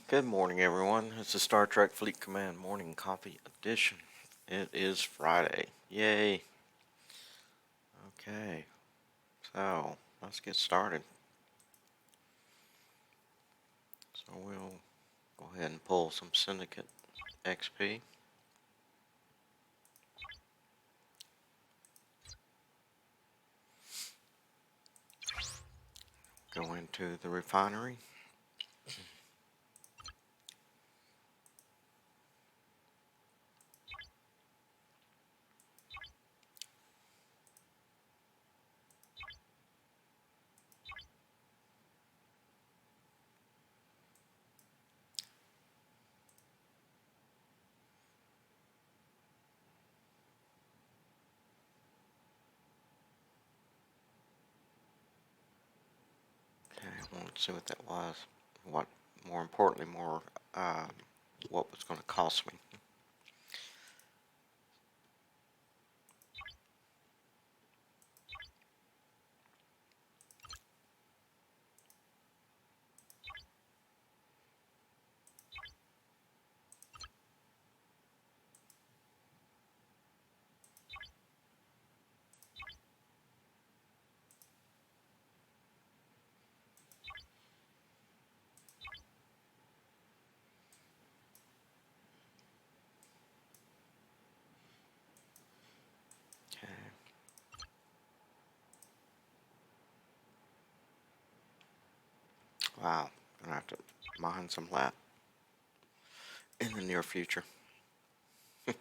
Good morning, everyone. It's the Star Trek Fleet Command Morning Coffee Edition. It is Friday. Yay. Okay, so let's get started. So we'll go ahead and pull some Syndicate XP. Go into the refinery. Okay, I wanted to see what that was. What, more importantly, what was going to cost me. Okay. Wow, gonna have to mine some lap in the near future. Yeah,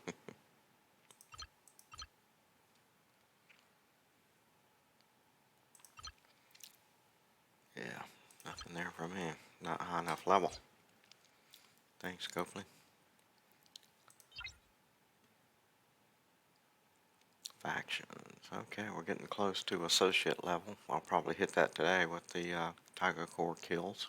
nothing there for me. Not high enough level. Thanks, Copley. Factions. Okay, we're getting close to associate level. I'll probably hit that today with the Tiger Core kills.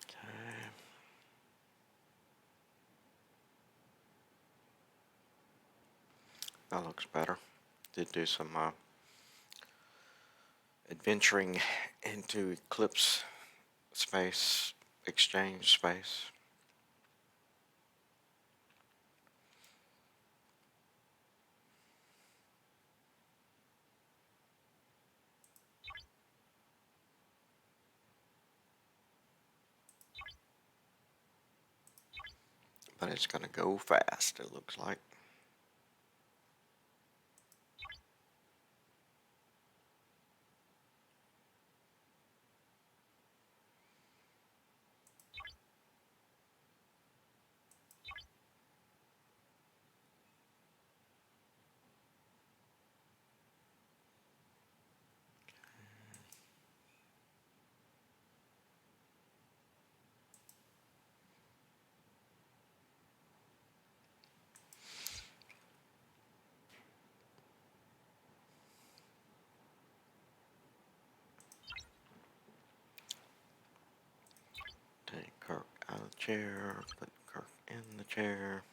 Okay. That looks better. Did do some adventuring into Eclipse space, exchange space. But it's gonna go fast, it looks like. Take Kirk out of the chair, put Kirk in the chair.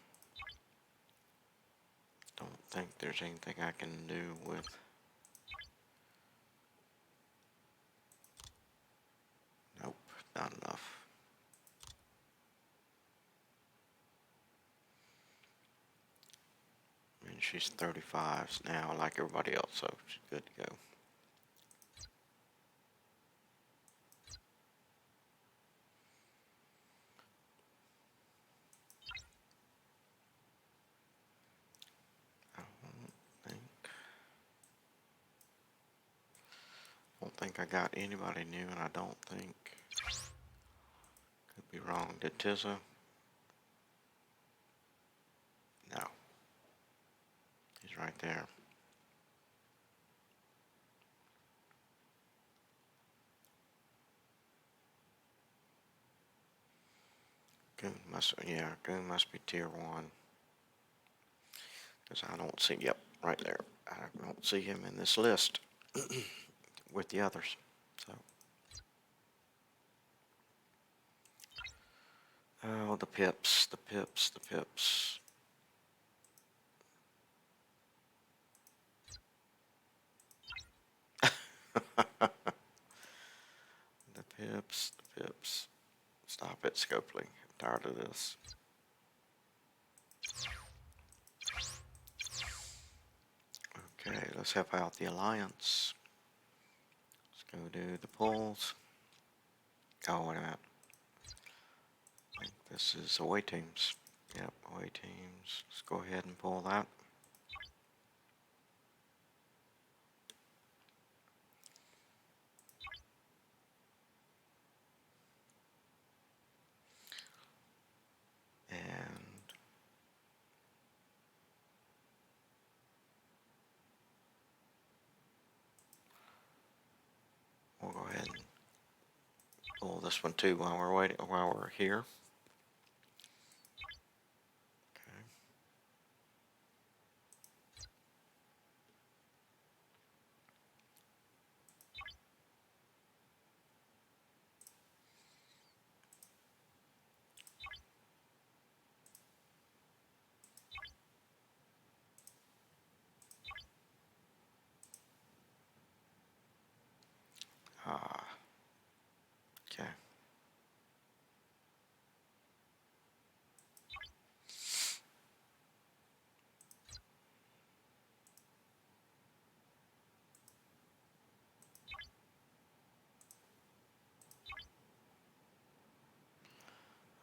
Don't think there's anything I can do with. Nope, not enough. I mean, she's 35 now, like everybody else, so she's good to go. Don't think I got anybody new, and I don't think could Be wrong. Did Tizza? No. He's right there. Goon must be tier 1. Because I don't see, yep, right there. I don't see him in this list with the others. So, oh, the pips, the pips, the pips. The pips, the pips. Stop it, Scopely. I'm tired of this. Okay, let's help out the Alliance. Let's go do the polls. Oh, wait a minute. I think this is away teams. Yep, away teams. Let's go ahead and pull that. And we'll go ahead and pull this one too while we're waiting, while we're here. Okay. Okay.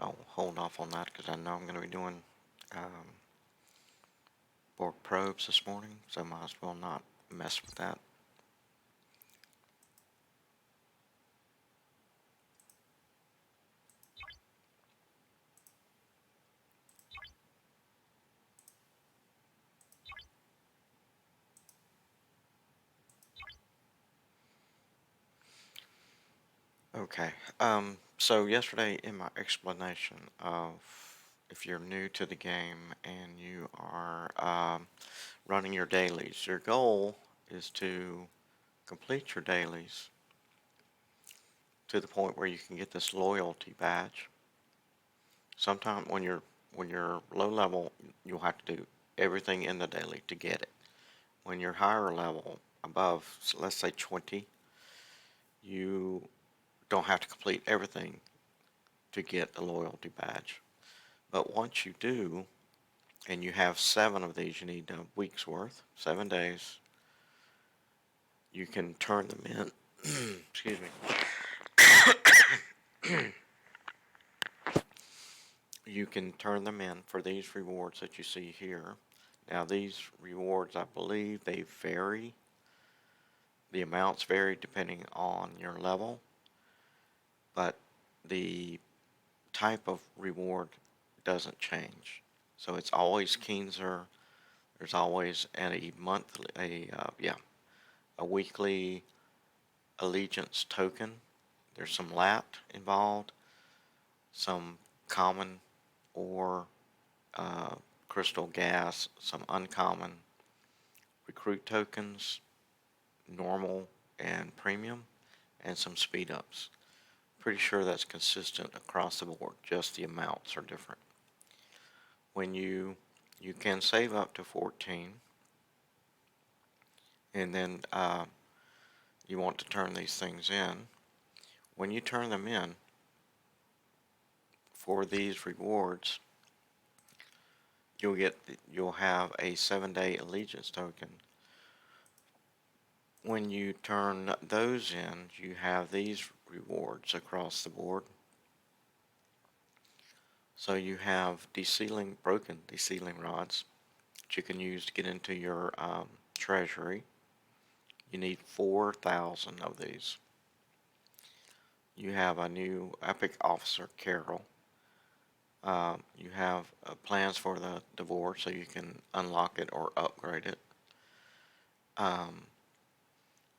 I'll hold off on that because I know I'm going to be doing bork probes this morning, so might as well not mess with that. Okay, so yesterday in my explanation of if you're new to the game and you are running your dailies, your goal is to complete your dailies to the point where you can get this loyalty badge. Sometime when you're low level, you'll have to do everything in the daily to get it. When you're higher level, above, so let's say 20, you don't have to complete everything to get the loyalty badge. But once you do, and you have 7 of these, you need a week's worth, 7 days, you can turn them in. Excuse me. You can turn them in for these rewards that you see here. Now these rewards, I believe they vary. The amounts vary depending on your level, but the type of reward doesn't change. So it's always Keenzer. There's always a monthly, a weekly allegiance token. There's some lat involved, some common or crystal gas, some uncommon recruit tokens, normal and premium, and some speed ups. Pretty sure that's consistent across the board, just the amounts are different. When you can save up to 14, and then you want to turn these things in. When you turn them in for these rewards, you'll have a 7-day allegiance token. When you turn those in, you have these rewards across the board. So you have broken desealing rods that you can use to get into your treasury. You need 4,000 of these. you have a new Epic Officer Carol. You have plans for the divorce so you can unlock it or upgrade it. Um,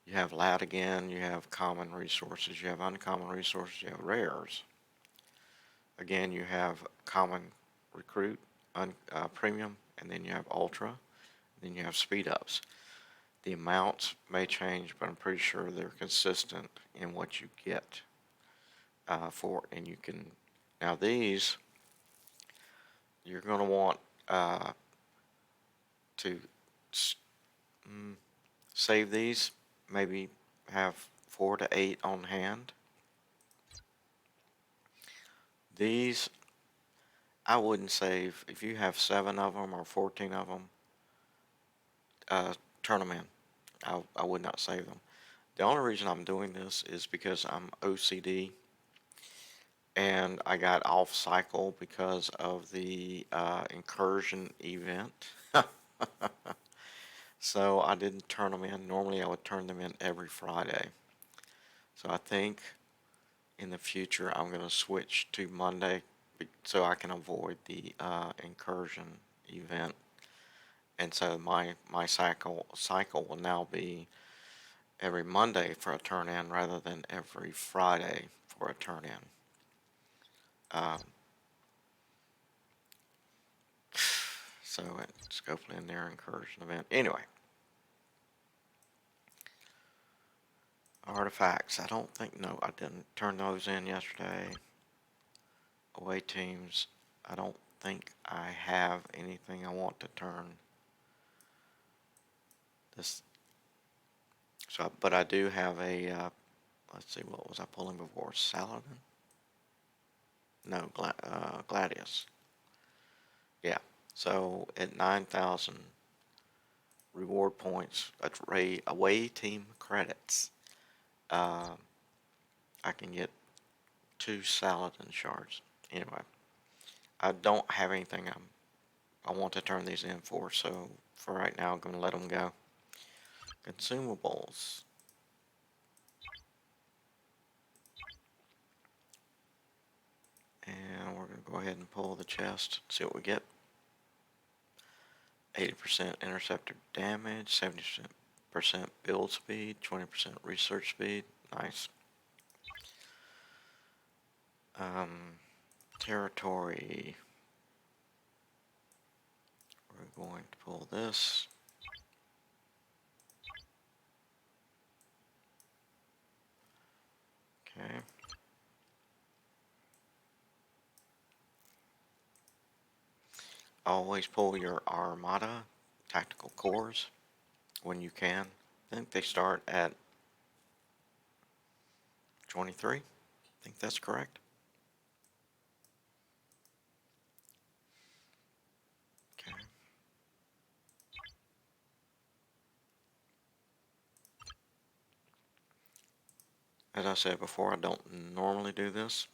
you have Lad again, you have common resources, you have uncommon resources, you have rares. Again, you have common recruit, premium, and then you have ultra, then you have speed ups. The amounts may change, but I'm pretty sure they're consistent in what you get and you can, now these, you're going to want to save these, maybe have 4 to 8 on hand. These, I wouldn't save, if you have 7 of them or 14 of them, turn them in. I would not save them. The only reason I'm doing this is because I'm OCD and I got off cycle because of the incursion event. So I didn't turn them in. Normally I would turn them in every Friday. So I think in the future I'm going to switch to Monday so I can avoid the incursion event. And so my cycle will now be every Monday for a turn in rather than every Friday for a turn in. So it's hopefully in their incursion event. Anyway, artifacts. I don't think, no, I didn't turn those in yesterday. Away teams. I don't think I have anything I want to turn this. So, but I do have a. Let's see, what was I pulling before? Saladin? No, Gladius. Yeah. So at 9,000 reward points, away team credits, I can get 2 Saladin shards. Anyway, I don't have anything I want to turn these in for, so for right now, I'm going to let them go. Consumables. And we're going to go ahead and pull the chest, see what we get. 80% interceptor damage, 70% build speed, 20% research speed. Nice. Territory. We're going to pull this. Okay. Always pull your Armada tactical cores when you can. I think they start at 23. I think that's correct. Okay. As I said before, I don't normally do this.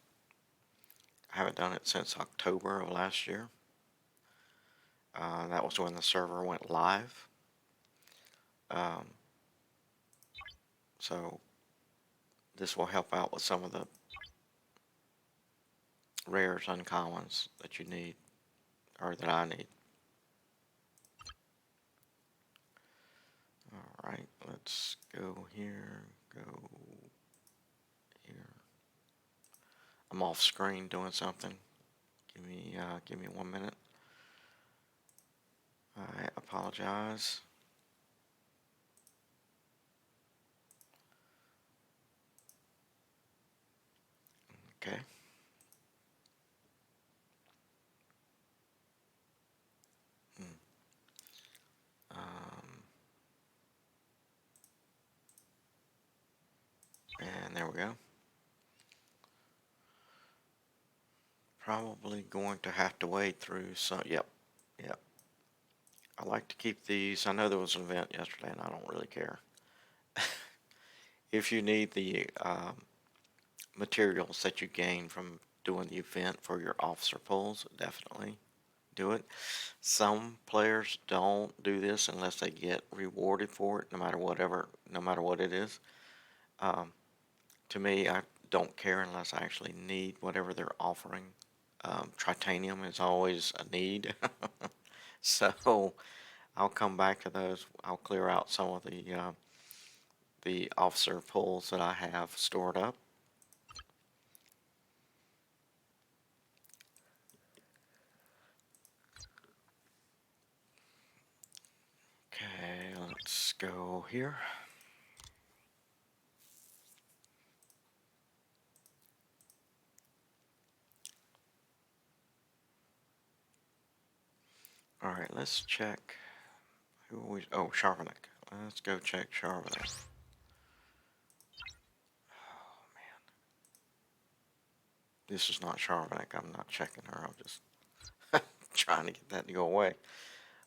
I haven't done it since October of last year. That was when the server went live. So this will help out with some of the rares, uncommons that you need, or that I need. Alright, let's go here, go here. I'm off screen doing something. Give me 1 minute. I apologize. Okay. And there we go. Probably going to have to wade through some, yep. I like to keep these, I know there was an event yesterday and I don't really care. If you need the materials that you gain from doing the event for your officer pulls, definitely do it. Some players don't do this unless they get rewarded for it, no matter what it is. To me, don't care unless I actually need whatever they're offering. Titanium is always a need. So I'll come back to those. I'll clear out some of the officer pools that I have stored up. Okay, let's go here. All right, let's check. Who are we? Oh, Sharvanek. Let's go check Sharvanek. Oh man, this is not Sharvanek. I'm not checking her. I'm just trying to get that to go away.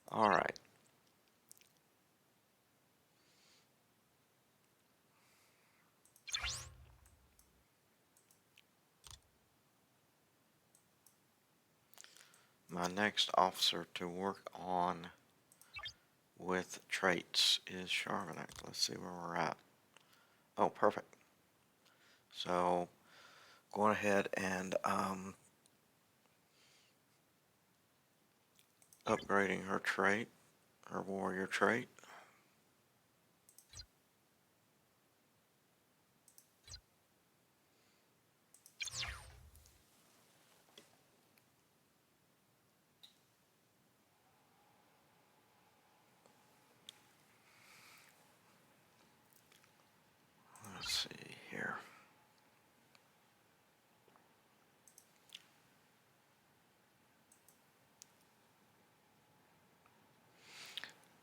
All right. My next officer to work on with traits is Sharvanek. Let's see where we're at. Oh, perfect. So going ahead and upgrading her trait, her warrior trait. Let's see here.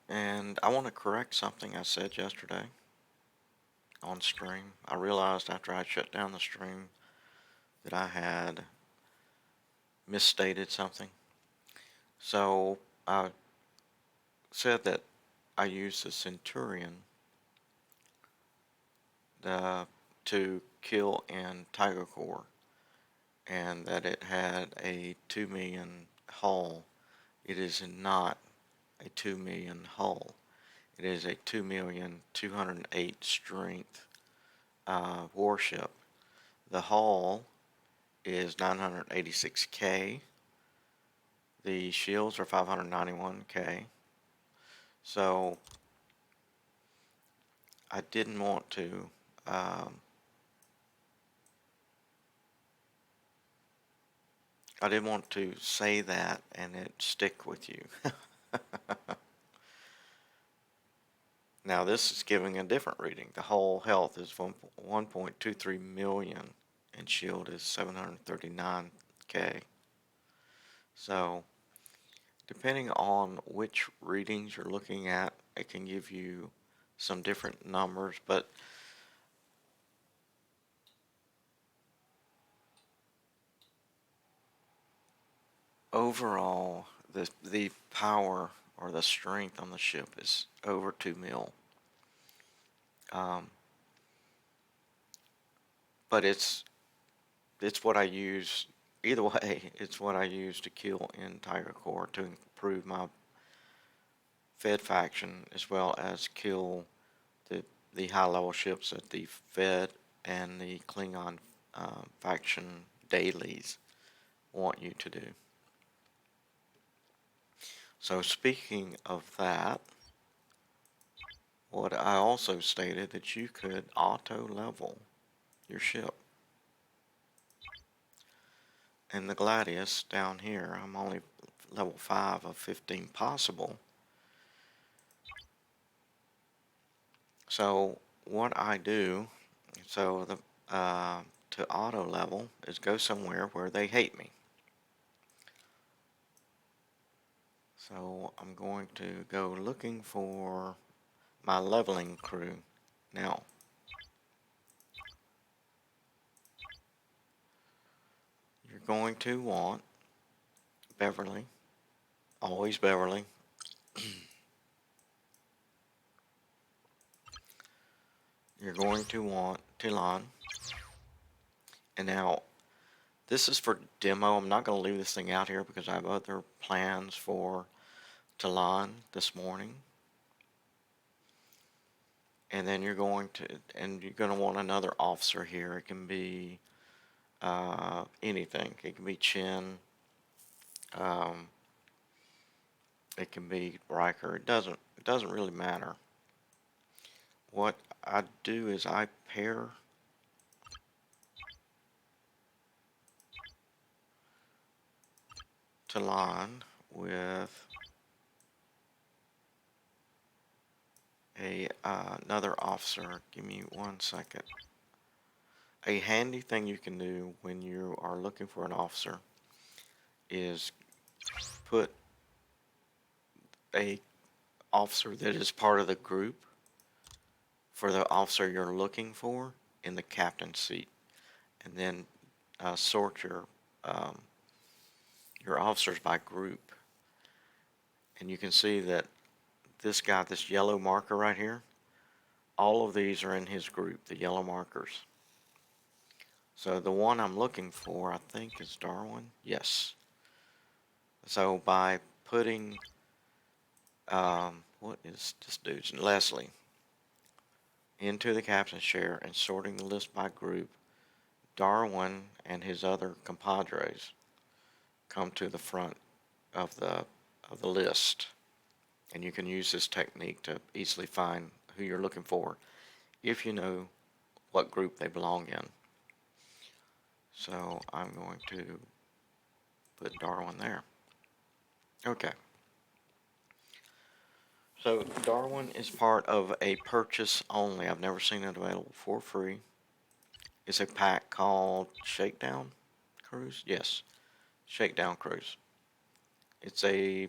And I want to correct something I said yesterday on stream. I realized after I shut down the stream that I had misstated something. So I said that I used the Centurion to kill in Tiger Core, and that it had a 2 million hull. It is not a 2 million hull. It is a 2,208 strength warship. The hull is 986K. The shields are 591K. So I didn't want to say that and it stick with you. Now this is giving a different reading. The whole health is 1.23 million and shield is 739K. So depending on which readings you're looking at, it can give you some different numbers, but overall the power or the strength on the ship is over 2 mil. But it's what I use either way. It's what I use to kill in Tiger Core to improve my Fed faction as well as kill the high level ships that the Fed and the Klingon faction dailies want you to do. So speaking of that, what I also stated that you could auto level your ship. And the Gladius down here, I'm only level 5 of 15 possible. So what I do, to auto level is go somewhere where they hate me. So I'm going to go looking for my leveling crew. Now, you're going to want Beverly, always Beverly. You're going to want Tilan. And now, this is for demo. I'm not going to leave this thing out here because I have other plans for Tilan this morning. And then you're going to want another officer here. It can be anything. It can be Chin. Um, it can be Riker. It doesn't really matter. What I do is I pair Talon with another officer. Give me 1 second. A handy thing you can do when you are looking for an officer is put a officer that is part of the group for the officer you're looking for in the captain's seat, and then sort your officers by group. And you can see that this guy, this yellow marker right here, all of these are in his group, the yellow markers. So the one I'm looking for, I think, is Darwin. Yes. So by putting, what is this dude's, Leslie, into the captain's chair and sorting the list by group, Darwin and his other compadres come to the front of the list. And you can use this technique to easily find who you're looking for if you know what group they belong in. So I'm going to put Darwin there. Okay. So Darwin is part of a purchase only. I've never seen it available for free. It's a pack called Shakedown Cruise. Yes, Shakedown Cruise. It's a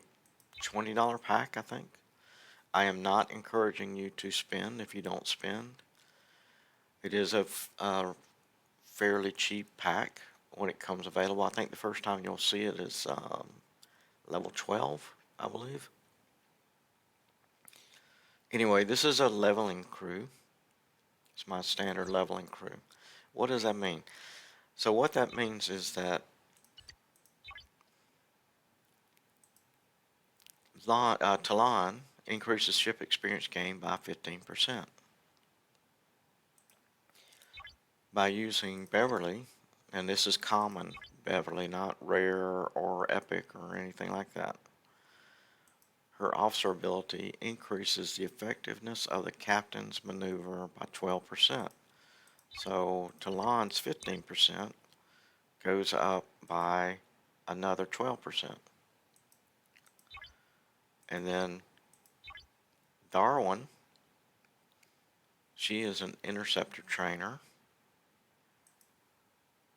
$20 pack, I think. I am not encouraging you to spend if you don't spend. It is a fairly cheap pack when it comes available. I think the first time you'll see it is level 12, I believe. Anyway, this is a leveling crew. It's my standard leveling crew. What does that mean? So what that means is that Talon increases ship experience gain by 15%. By using Beverly, and this is common Beverly, not rare or epic or anything like that, her officer ability increases the effectiveness of the captain's maneuver by 12%. So Talon's 15% goes up by another 12%. And then Darwin, she is an interceptor trainer,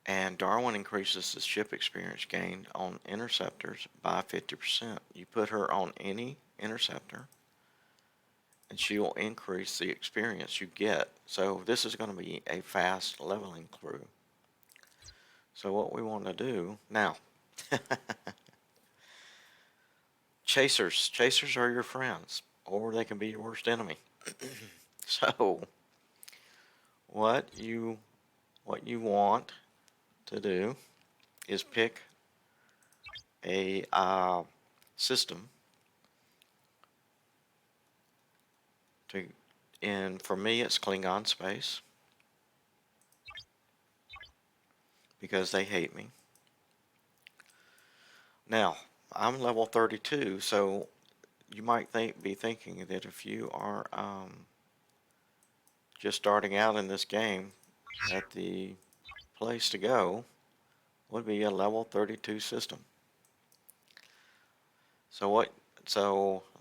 and Darwin increases the ship experience gained on interceptors by 50%. You put her on any interceptor and she will increase the experience you get. So this is going to be a fast leveling crew. So what we want to do now, chasers are your friends, or they can be your worst enemy. So what you want to do is pick a system to, and for me it's Klingon space because they hate me. Now I'm level 32, so you might be thinking that if you are just starting out in this game, that the place to go would be a level 32 system. So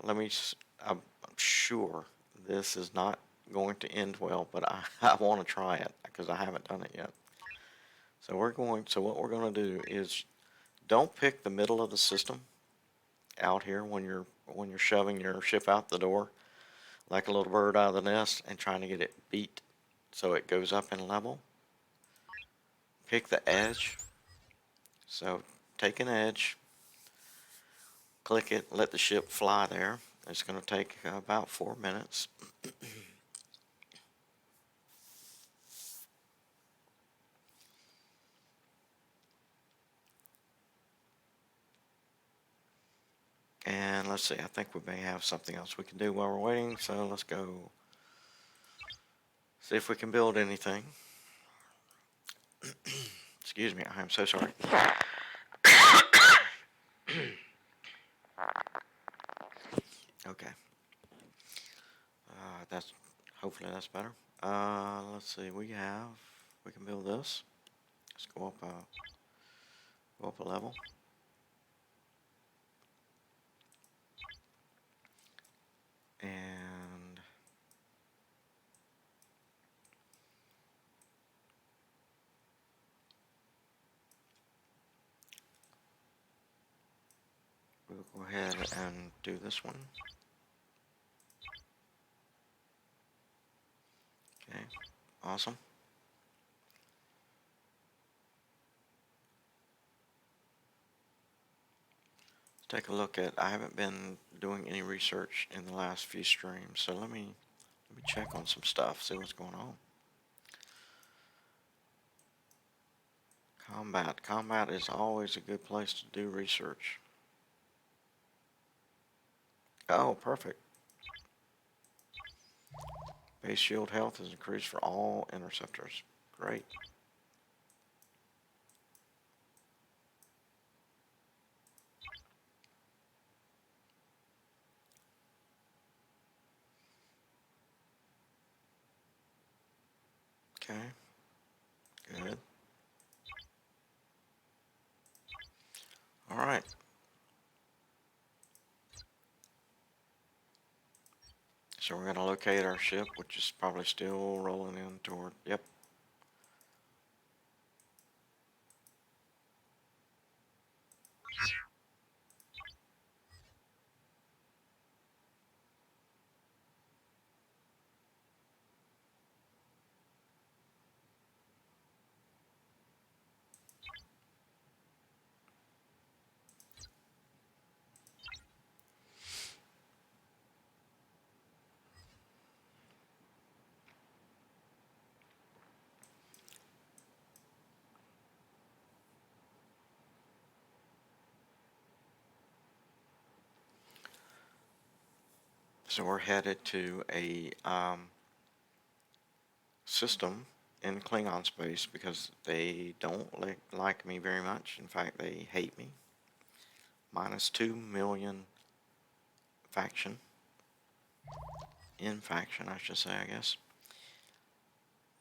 let me, I'm sure this is not going to end well, but I want to try it because I haven't done it yet. So what we're going to do is don't pick the middle of the system out here when you're shoving your ship out the door like a little bird out of the nest and trying to get it beat so it goes up in level. Pick the edge. So take an edge, click it, let the ship fly there. It's going to take about 4 minutes. And let's see, I think we may have something else we can do while we're waiting, so let's go See if we can build anything. Excuse me, I am so sorry. Okay. That's hopefully that's better. Let's see. We can build this. Let's go up a level. And we'll go ahead and do this one. Okay, awesome. Let's take a look at, I haven't been doing any research in the last few streams, so let me check on some stuff, see what's going on. Combat. Combat is always a good place to do research. Oh, perfect. Base shield health is increased for all interceptors. Great. Okay. Good. All right. So we're going to locate our ship, which is probably still rolling in toward, yep. So we're headed to a system in Klingon space because they don't like me very much. In fact, they hate me. -2 million faction. In faction, I should say, I guess.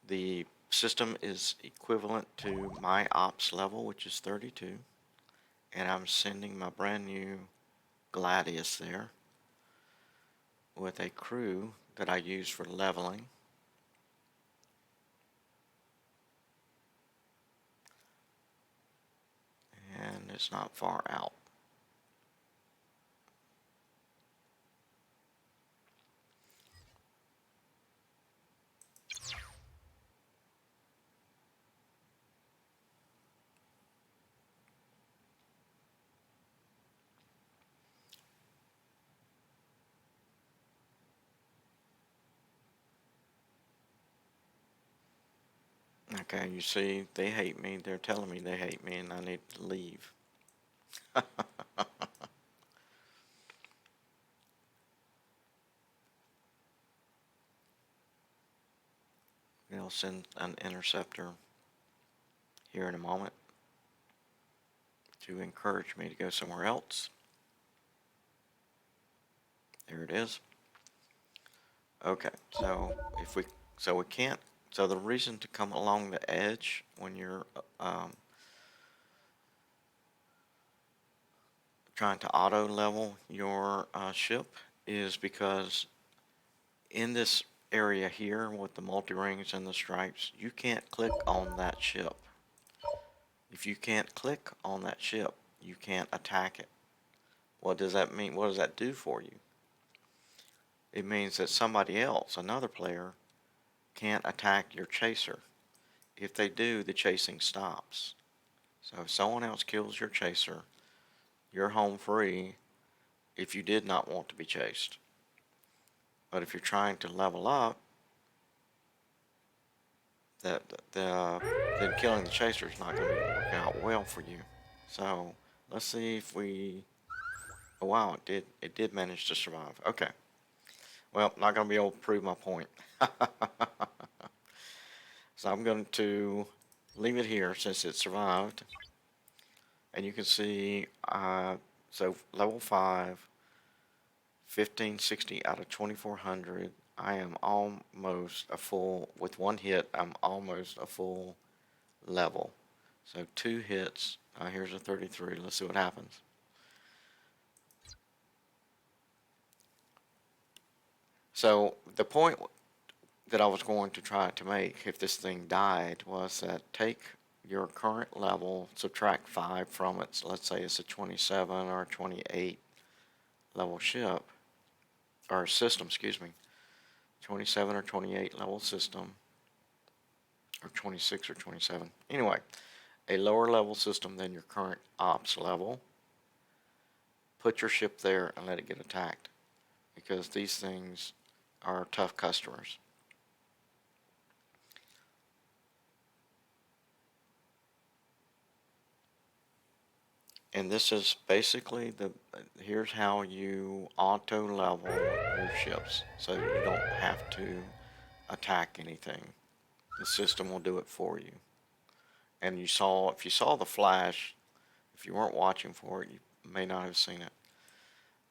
The system is equivalent to my ops level, which is 32. And I'm sending my brand new Gladius there with a crew that I use for leveling. And it's not far out. Okay, you see, they hate me. They're telling me they hate me and I need to leave. They'll send an interceptor here in a moment to encourage me to go somewhere else. There it is. Okay, so we can't, so the reason to come along the edge when you're trying to auto level your ship is because in this area here with the multi-rings and the stripes, you can't click on that ship. If you can't click on that ship, you can't attack it. What does that mean? What does that do for you? It means that somebody else, another player, can't attack your chaser. If they do, the chasing stops. So if someone else kills your chaser, you're home free if you did not want to be chased. But if you're trying to level up, then killing the chaser is not going to work out well for you. So let's see if we. Oh wow, it did manage to survive. Okay. Well, not going to be able to prove my point. So I'm going to leave it here since it survived. And you can see, so level 5, 1560 out of 2400. I am almost a full, with one hit, I'm almost a full level. So 2 hits. Here's a 33. Let's see what happens. So the point that I was going to try to make if this thing died was that take your current level, subtract 5 from it. So let's say it's a 27 or 28 level ship, or system, excuse me. 27 or 28 level system, or 26 or 27. Anyway, a lower level system than your current ops level. Put your ship there and let it get attacked, because these things are tough customers. And this is basically here's how you auto level your ships so you don't have to attack anything. The system will do it for you. And if you saw the flash, if you weren't watching for it, you may not have seen it.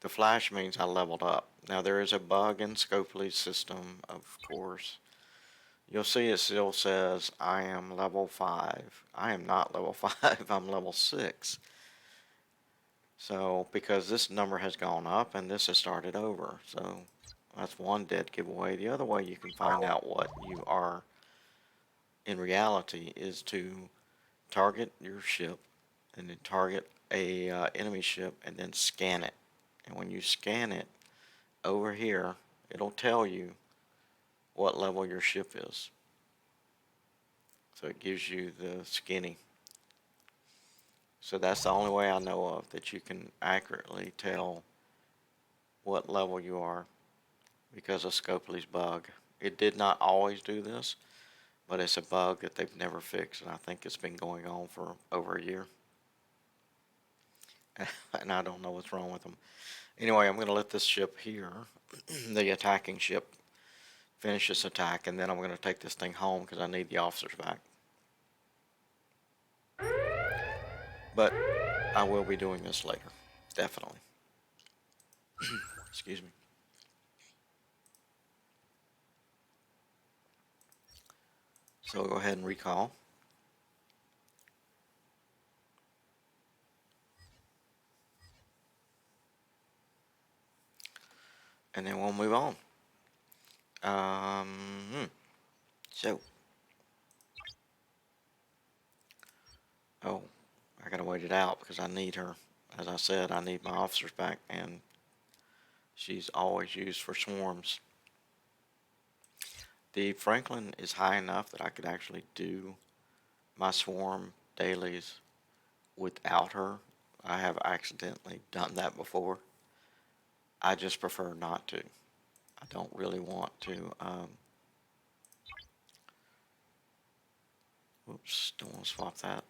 The flash means I leveled up. Now there is a bug in Scopely's system, of course. You'll see it still says I am level 5. I am not level 5, I'm level 6. So, because this number has gone up and this has started over. So, that's one dead giveaway. The other way you can find out what you are in reality is to target your ship and then target a enemy ship and then scan it. And when you scan it over here, it'll tell you what level your ship is. So it gives you the skinny. So that's the only way I know of that you can accurately tell what level you are because of Scopely's bug. It did not always do this, but it's a bug that they've never fixed, and I think it's been going on for over a year. And I don't know what's wrong with them. Anyway, I'm going to let this ship here, the attacking ship, finish this attack, and then I'm going to take this thing home because I need the officers back. But I will be doing this later, definitely. Excuse me. So we'll go ahead and recall. And then we'll move on. So, oh, I gotta wait it out because I need her. As I said, I need my officers back, and she's always used for swarms. The Franklin is high enough that I could actually do my swarm dailies without her. I have accidentally done that before. I just prefer not to. I don't really want to. Whoops, don't want to swap that.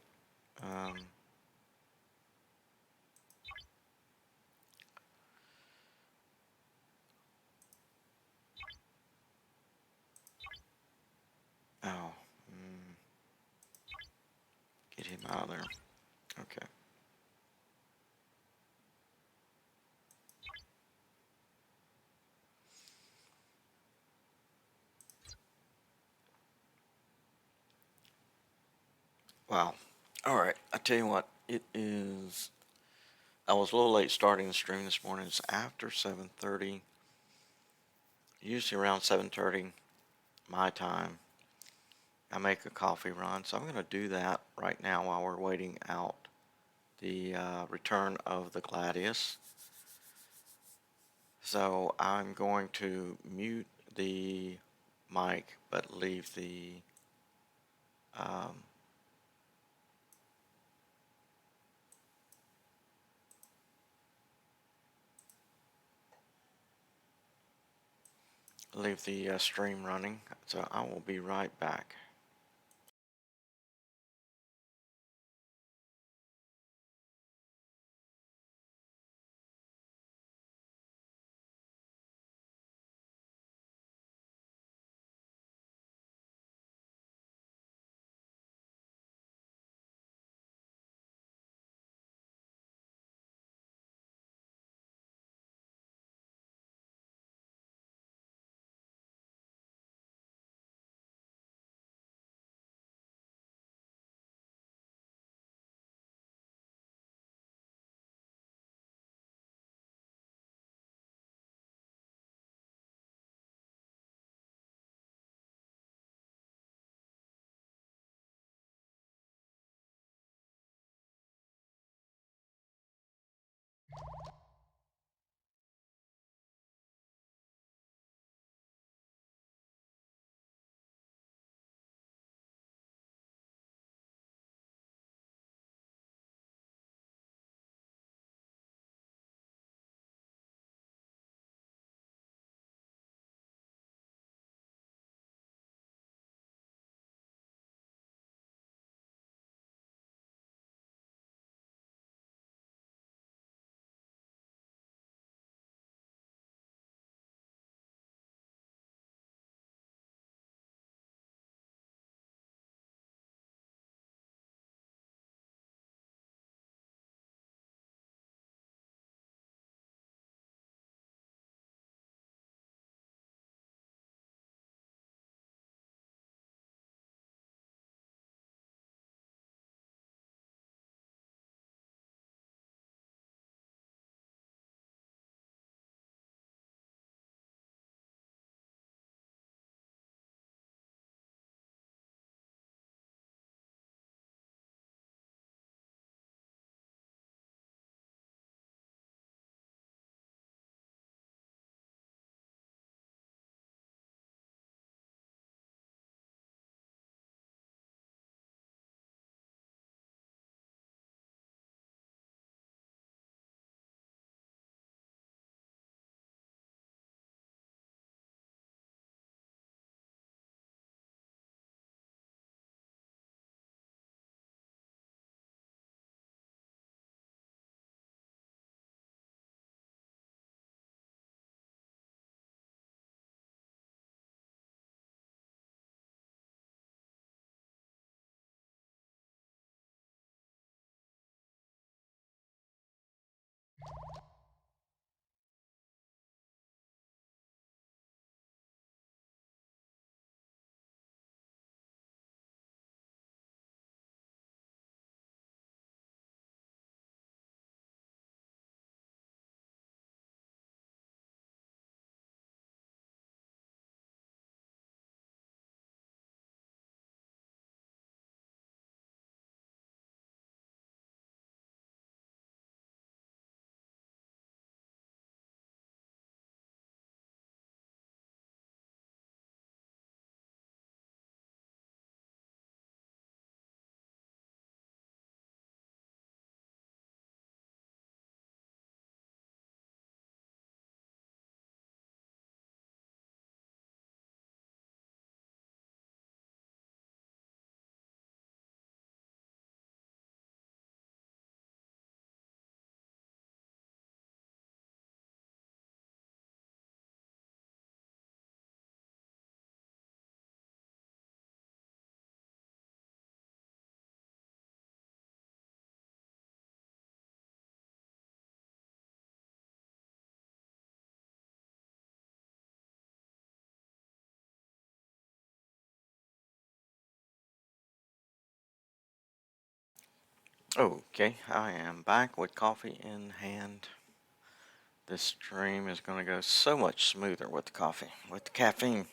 Oh, get him out of there. Okay. Wow. All right. I tell you what, it is. I was a little late starting the stream this morning. It's after 7:30. Usually around 7:30 my time. I make a coffee run, so I'm going to do that right now while we're waiting out the return of the Gladius. So I'm going to mute the mic, but leave the um, stream running. So I will be right back. Okay, I am back with coffee in hand. This stream is going to go so much smoother with the coffee, with the caffeine.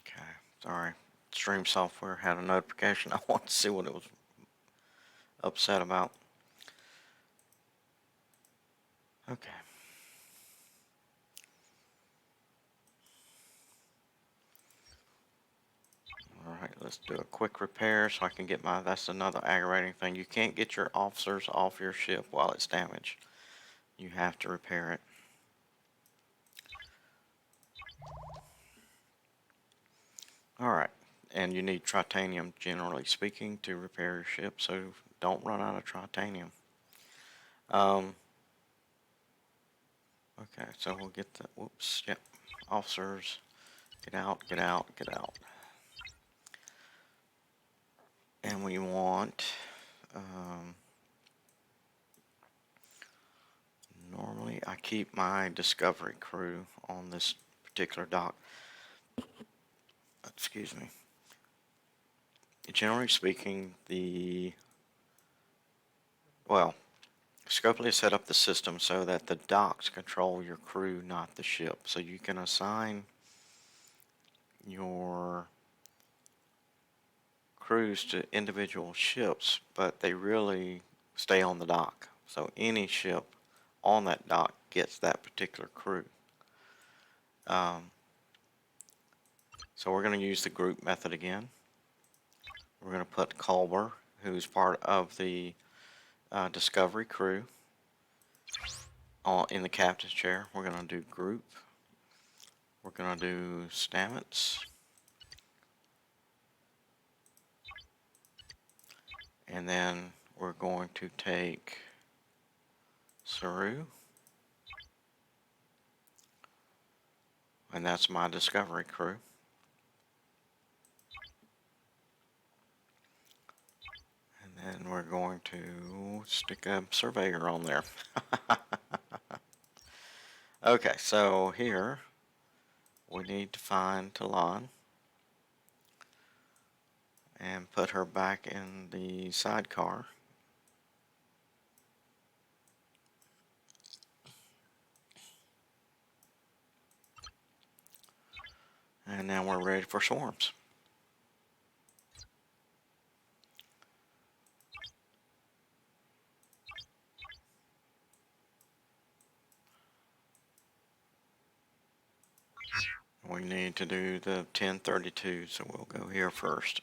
Okay, sorry. Stream software had a notification. I want to see what it was upset about. Okay. Alright, let's do a quick repair so I can get my, that's another aggravating thing. You can't get your officers off your ship while it's damaged. You have to repair it. Alright, and you need titanium, generally speaking, to repair your ship, so don't run out of titanium. Okay, so we'll get the, whoops, yep, officers, get out, get out, get out. And we want, normally I keep my discovery crew on this particular dock. Excuse me. Generally speaking, Scopely set up the system so that the docks control your crew, not the ship. So you can assign your crews to individual ships, but they really stay on the dock. So any ship on that dock gets that particular crew. So we're going to use the group method again. We're going to put Culber, who's part of the discovery crew, in the captain's chair. We're going to do group. We're going to do Stamets. And then we're going to take Saru. And that's my discovery crew. And then we're going to stick a surveyor on there. Okay, so here we need to find Talon and put her back in the sidecar. And now we're ready for swarms. We need to do the 1032, so we'll go here first.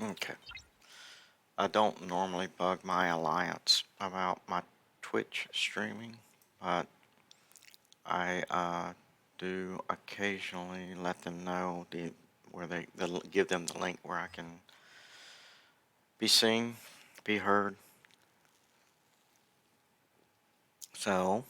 Okay. I don't normally bug my alliance about my Twitch streaming, but I do occasionally let them know they'll give them the link where I can be seen, be heard. So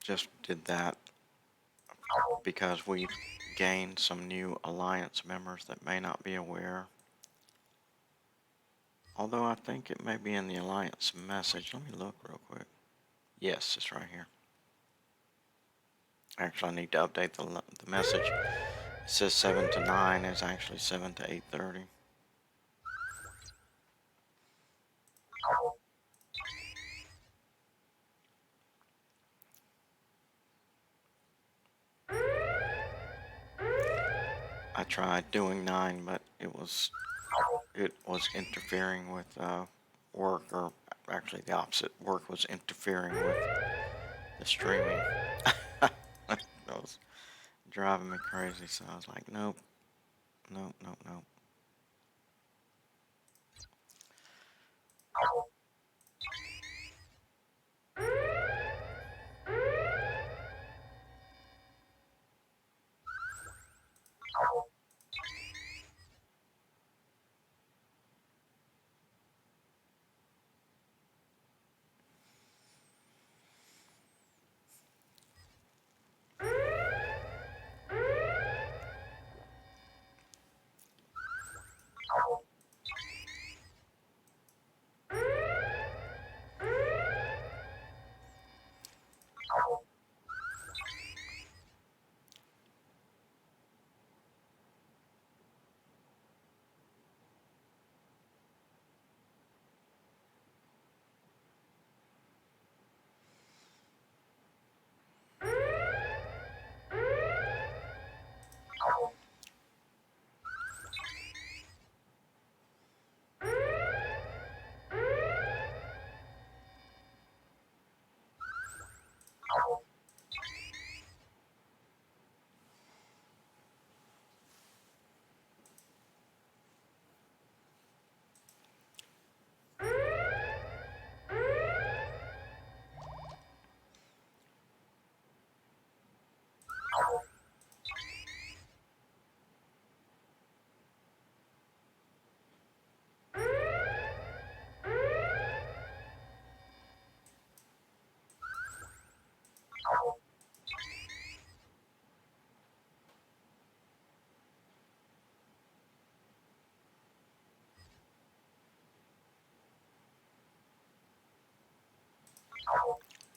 just did that because we've gained some new alliance members that may not be aware. Although I think it may be in the alliance message. Let me look real quick. Yes, it's right here. Actually, I need to update the message. It says 7 to 9. It's actually 7 to 8:30. I tried doing 9, but it was interfering with work, or actually the opposite. Work was interfering with the streaming. That was driving me crazy. So I was like, nope, nope, nope, nope.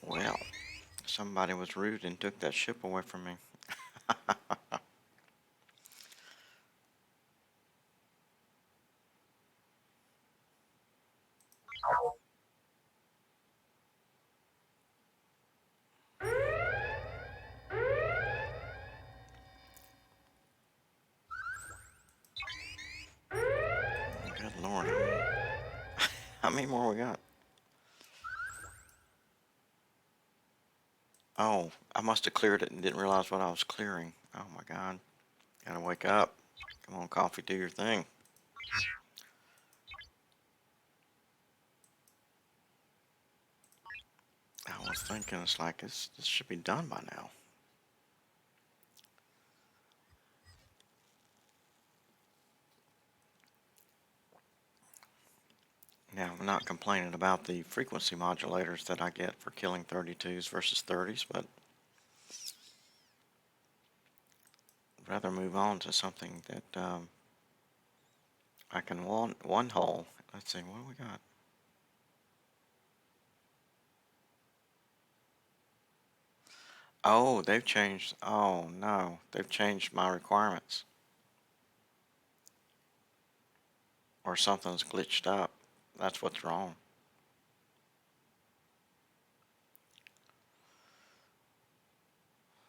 Well, somebody was rude and took that ship away from me. Good Lord, how many more we got? Oh, I must have cleared it and didn't realize what I was clearing. Oh my God. Gotta wake up. Come on, coffee, do your thing. I was thinking, it's like, this should be done by now. Now, I'm not complaining about the frequency modulators that I get for killing 32s versus 30s, but I'd rather move on to something that I can one hole. Let's see, what do we got? Oh, they've changed. Oh no, they've changed my requirements. Or something's glitched up. That's what's wrong.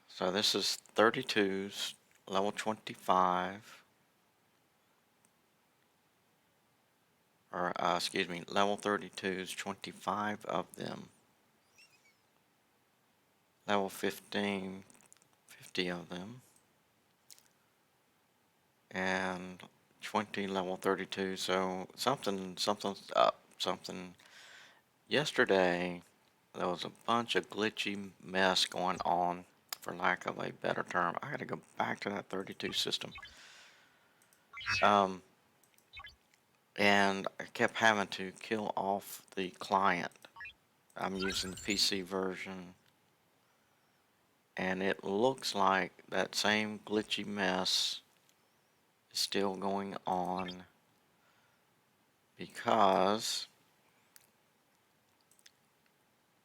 So this is 32s, level 25, or excuse me, level 32s, 25 of them. level 15, 50 of them, and 20 level 32. So something's up. Something. Yesterday, there was a bunch of glitchy mess going on, for lack of a better term. I gotta go back to that 32 system. Um, and I kept having to kill off the client. I'm using the PC version, and it looks like that same glitchy mess is still going on because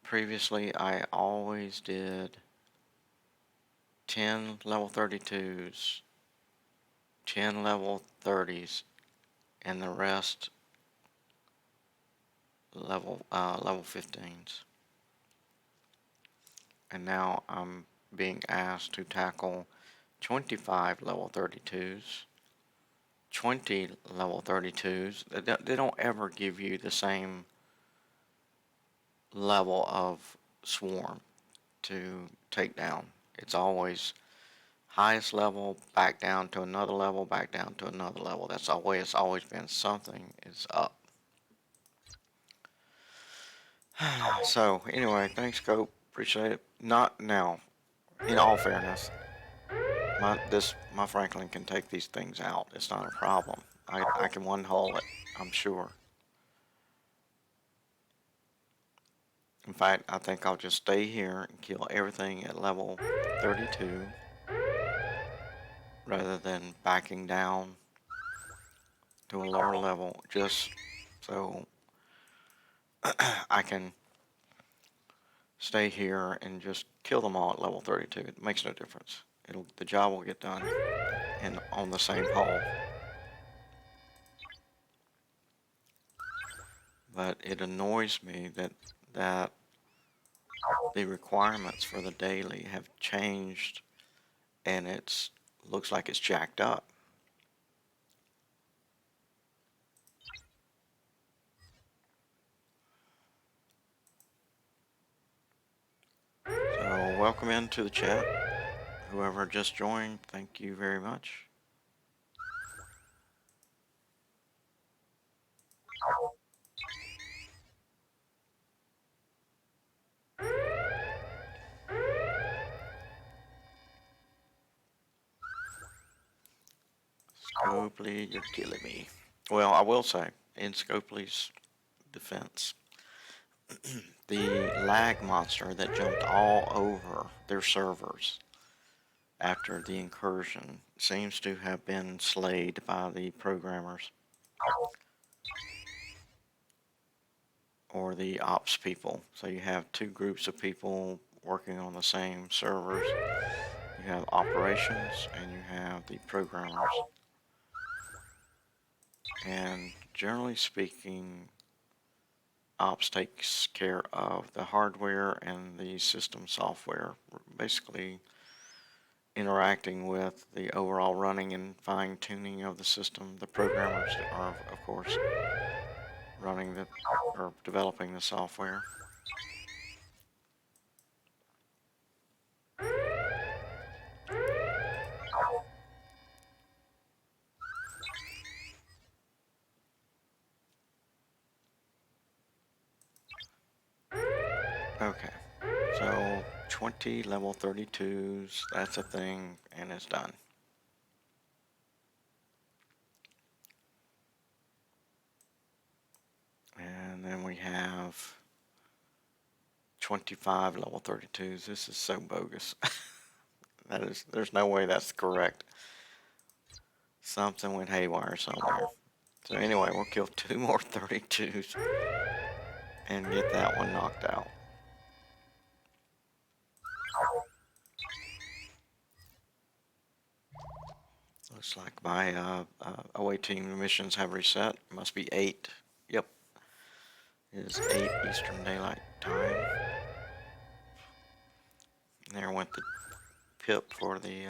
previously I always did 10 level 32s, 10 level 30s, and the rest level 15s. And now I'm being asked to tackle 25 level 32s, 20 level 32s. They don't ever give you the same level of swarm to take down. It's always highest level, back down to another level, back down to another level. That's the way it's always been. Something is up. So anyway, thanks, Cope. Appreciate it. Not now. In all fairness, my Franklin can take these things out. It's not a problem. I can one hole it, I'm sure. In fact, I think I'll just stay here and kill everything at level 32 rather than backing down to a lower level, just so I can stay here and just kill them all at level 32. It makes no difference. The job will get done and on the same hole. But it annoys me that the requirements for the daily have changed, and it looks like it's jacked up. So welcome into the chat. Whoever just joined, thank you very much. Scopely, you're killing me. Well, I will say, in Scopely's defense, the lag monster that jumped all over their servers after the incursion seems to have been slayed by the programmers or the ops people. So you have two groups of people working on the same servers. You have operations and you have the programmers. And generally speaking, ops takes care of the hardware and the system software, basically interacting with the overall running and fine-tuning of the system. The programmers are, of course, running or developing the software. Okay, so 20 level 32s, that's a thing, and it's done. And then we have 25 level 32s. This is so bogus. There's no way that's correct. Something went haywire somewhere. So anyway, we'll kill two more 32s and get that one knocked out. Looks like my away team missions have reset. Must be 8. Yep. It is 8 Eastern Daylight Time. There went the pip for the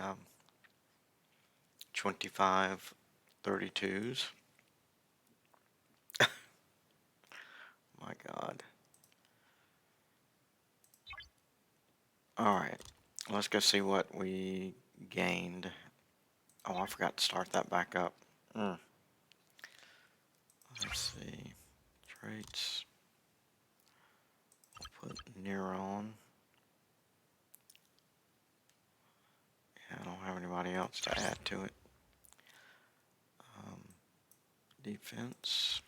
25 32s. My God. Alright, let's go see what we gained. Oh, I forgot to start that back up. Let's see. Traits. We'll put Neuron. Yeah, I don't have anybody else to add to it. Defense.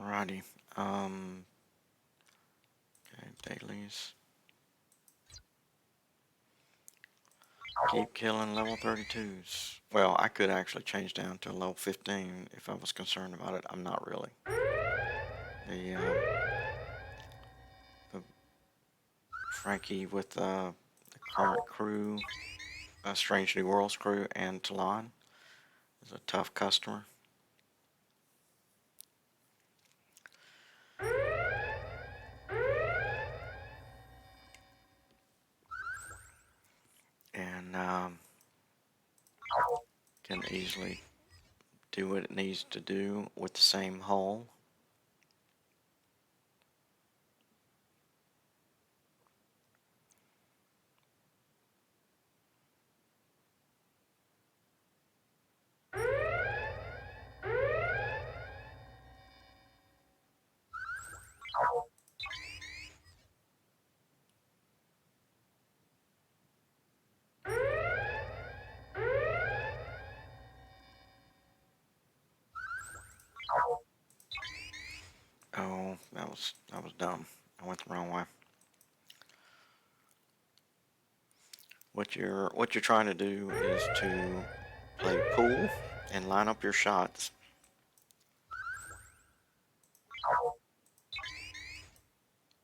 Alrighty. Okay, dailies. Keep killing level 32s. Well, I could actually change down to level 15 if I was concerned about it. I'm not really. The Frankie with the current crew, Strange New Worlds crew, and Talon is a tough customer. And can easily do what it needs to do with the same hull. Oh, that was dumb. I went the wrong way. What you're trying to do is to play pool and line up your shots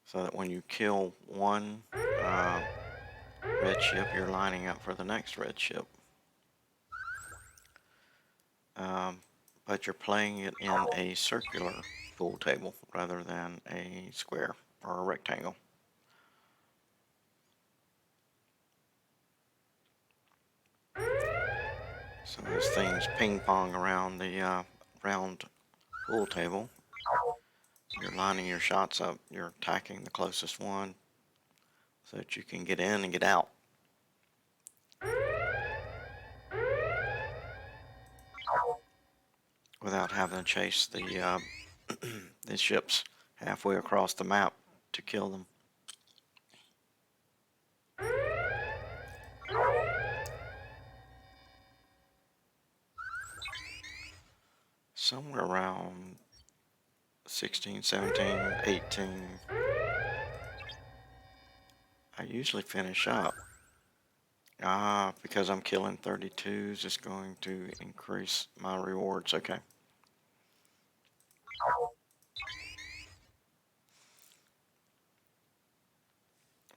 so that when you kill one red ship, you're lining up for the next red ship. But you're playing it in a circular pool table rather than a square or a rectangle. So as things ping pong around the round pool table, you're lining your shots up, you're attacking the closest one so that you can get in and get out. Without having to chase the the ships halfway across the map to kill them. Somewhere around 16, 17, 18, I usually finish up. Because I'm killing 32s, it's going to increase my rewards. Okay.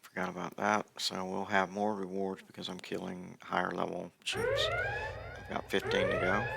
Forgot about that. So we'll have more rewards because I'm killing higher level ships. I've got 15 to go.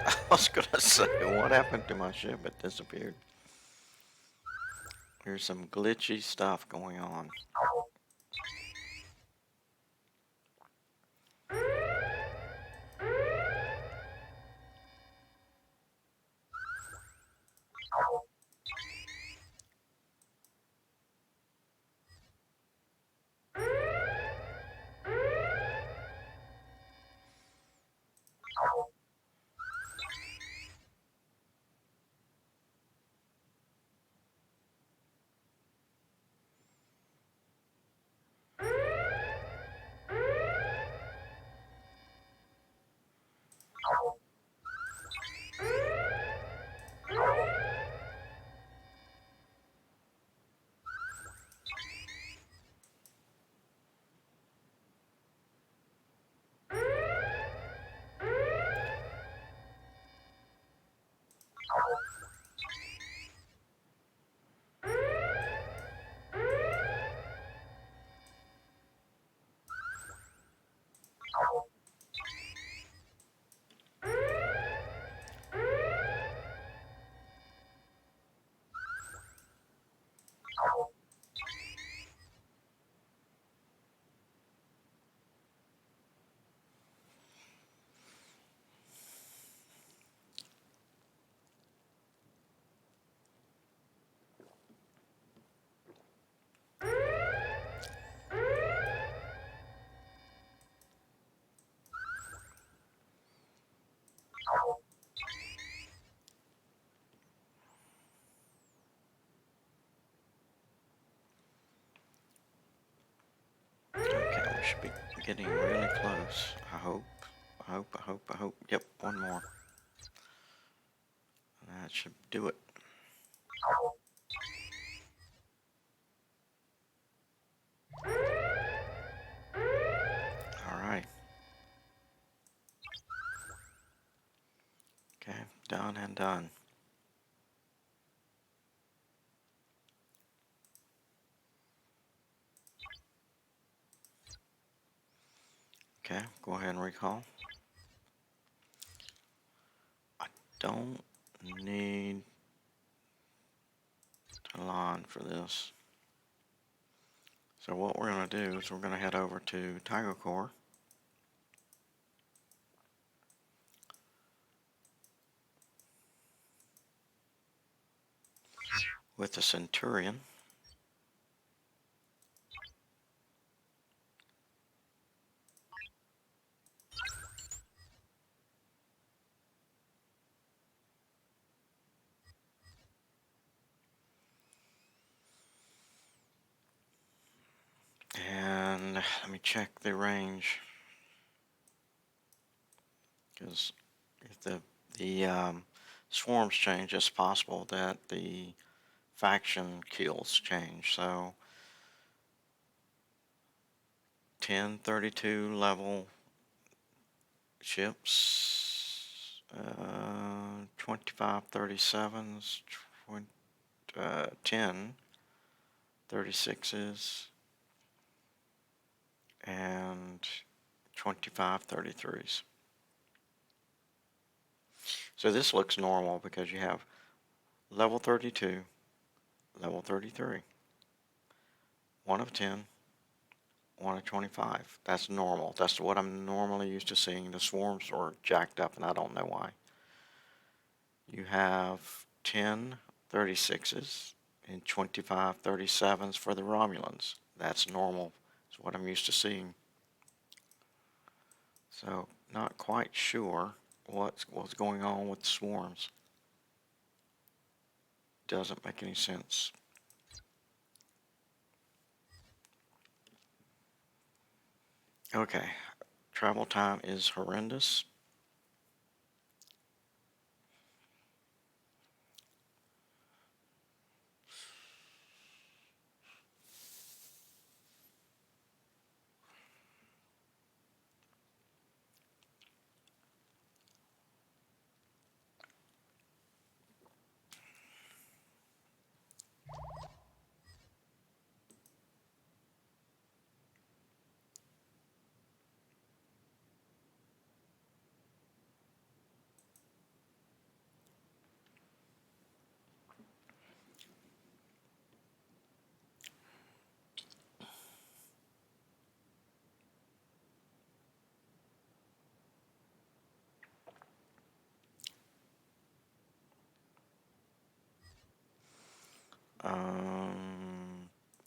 I was gonna say, what happened to my ship? It disappeared. There's some glitchy stuff going on. Okay, we should be getting really close. I hope. I hope. Yep, one more. That should do it. All right. Okay, done and done. Okay, go ahead and recall. I don't need a line for this. So what we're going to do is we're going to head over to Tiger Core. With the Centurion. And let me check the range, because if the swarms change, it's possible that the faction kills change. So 1032 level ships, 2537s, 1036s, and 2533s. So this looks normal because you have level 32, level 33, 1 of 10, 1 of 25. That's normal. That's what I'm normally used to seeing. The swarms are jacked up, and I don't know why. You have 10 36s and 25 37s for the Romulans. That's normal. It's what I'm used to seeing. So not quite sure what's going on with the swarms. Doesn't make any sense. Okay, travel time is horrendous.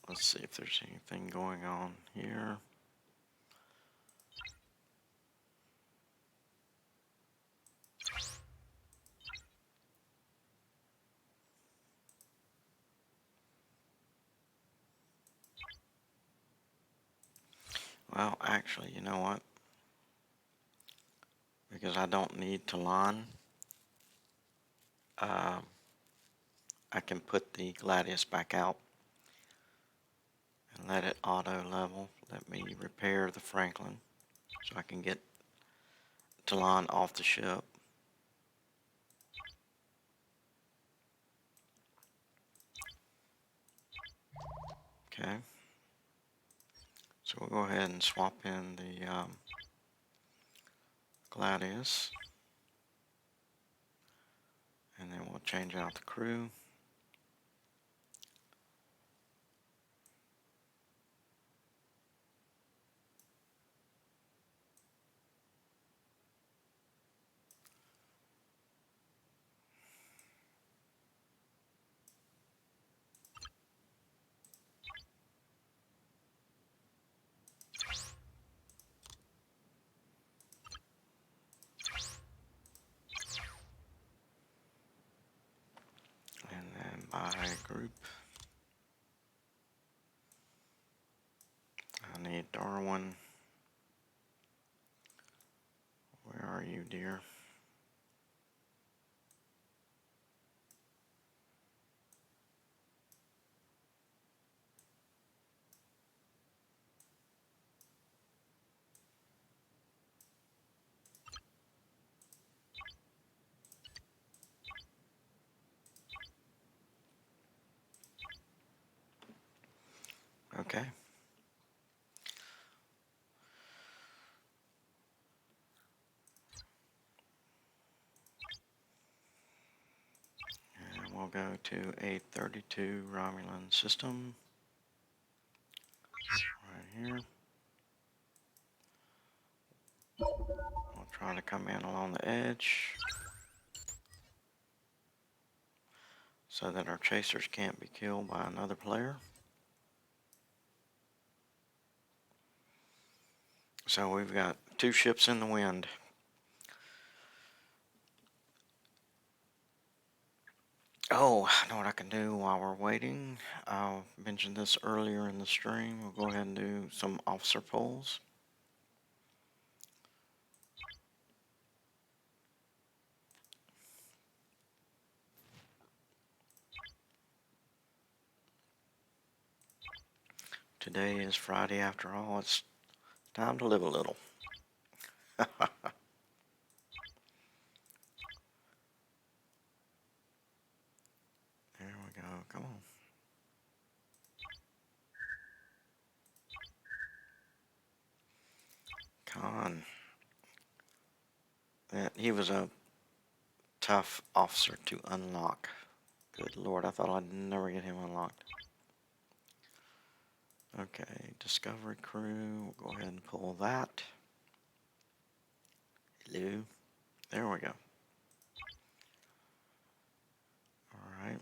Let's see if there's anything going on here. Well, actually, you know what? Because I don't need to line, I can put the Gladius back out and let it auto level. Let me repair the Franklin so I can get Talon off the ship. Okay. So we'll go ahead and swap in the Gladius. And then we'll change out the crew. By group. I need Darwin. Where are you, dear? Okay. And we'll go to a 32 Romulan system. Right here. We'll try to come in along the edge so that our chasers can't be killed by another player. So we've got 2 ships in the wind. Oh, I know what I can do while we're waiting. I mentioned this earlier in the stream. We'll go ahead and do some officer polls. Today is Friday after all. It's time to live a little. There we go. Come on. Khan. He was a tough officer to unlock. Good Lord, I thought I'd never get him unlocked. Okay, Discovery Crew. We'll go ahead and pull that. Hello. There we go. Alright.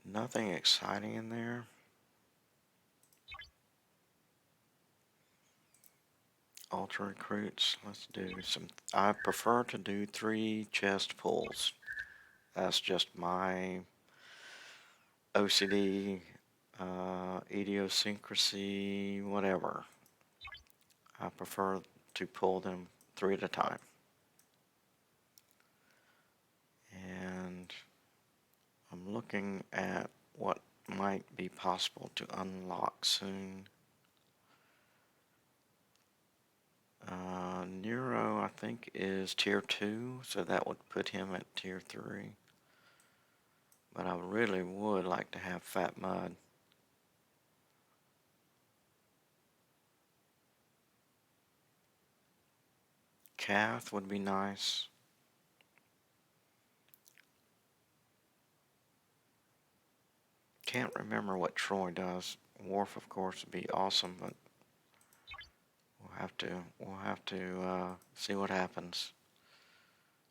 Nothing exciting in there. Ultra recruits. Let's do some. I prefer to do 3 chest pulls. That's just my OCD, idiosyncrasy, whatever. I prefer to pull them 3 at a time. And I'm looking at what might be possible to unlock soon. Nero, I think, is tier 2, so that would put him at tier 3. But I really would like to have Fat Mud. Cath would be nice. Can't remember what Troy does. Worf, of course, would be awesome, but we'll have to see what happens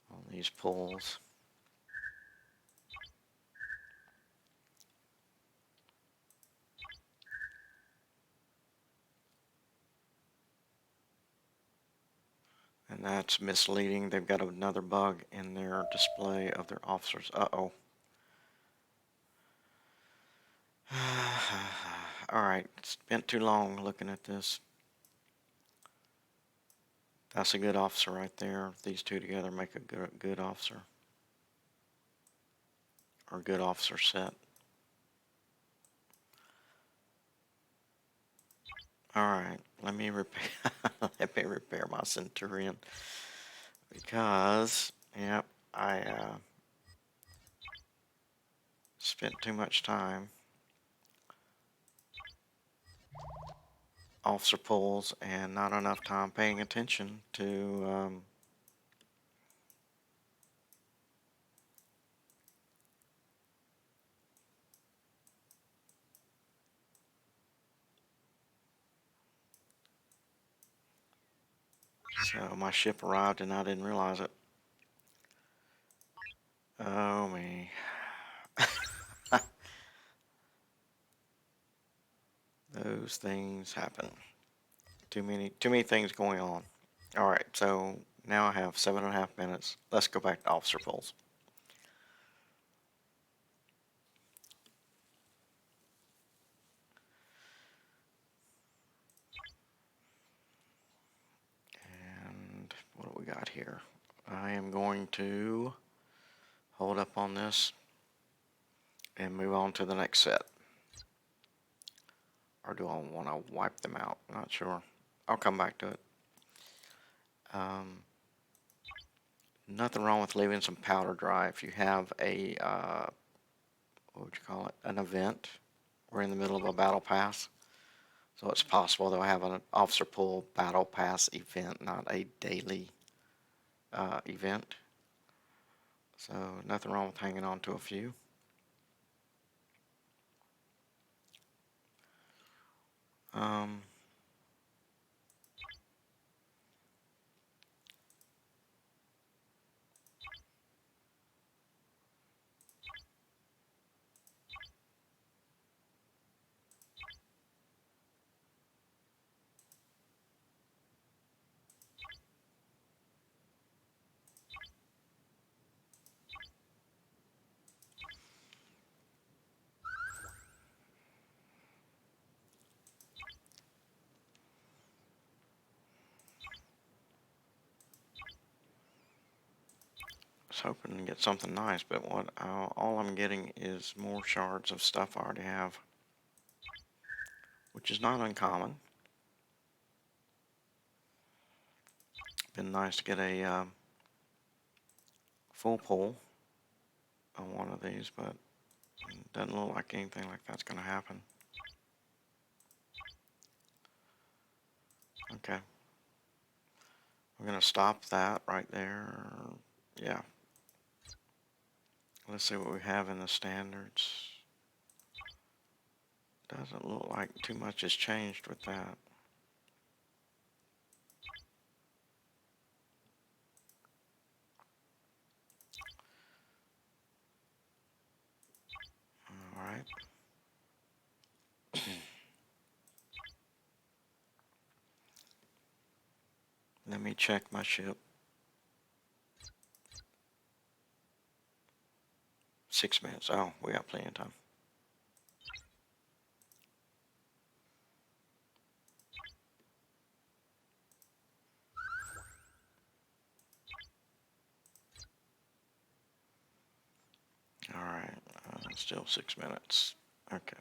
on these pulls. And that's misleading. They've got another bug in their display of their officers. Uh-oh. Alright, spent too long looking at this. That's a good officer right there. These 2 together make a good officer. Or good officer set. Alright, let me repair let me repair my Centurion. Because, yep, I spent too much time officer pulls and not enough time paying attention to so my ship arrived and I didn't realize it. Oh me. Those things happen. Too many things going on. Alright, so now I have 7.5 minutes. Let's go back to officer pulls. what do we got here? I am going to hold up on this and move on to the next set. Or do I want to wipe them out? Not sure. I'll come back to it. Nothing wrong with leaving some powder dry. If you have a, what would you call it, an event. We're in the middle of a battle pass. So it's possible they'll have an officer pull battle pass event, not a daily event. So nothing wrong with hanging on to a few. I was hoping to get something nice, but what all I'm getting is more shards of stuff I already have, which is not uncommon. Been nice to get a full pull on one of these, but it doesn't look like anything like that's going to happen. Okay. We're going to stop that right there. Yeah. Let's see what we have in the standards. Doesn't look like too much has changed with that. All right. Let me check my ship. 6 minutes. Oh, we got plenty of time. All right. Still 6 minutes. Okay.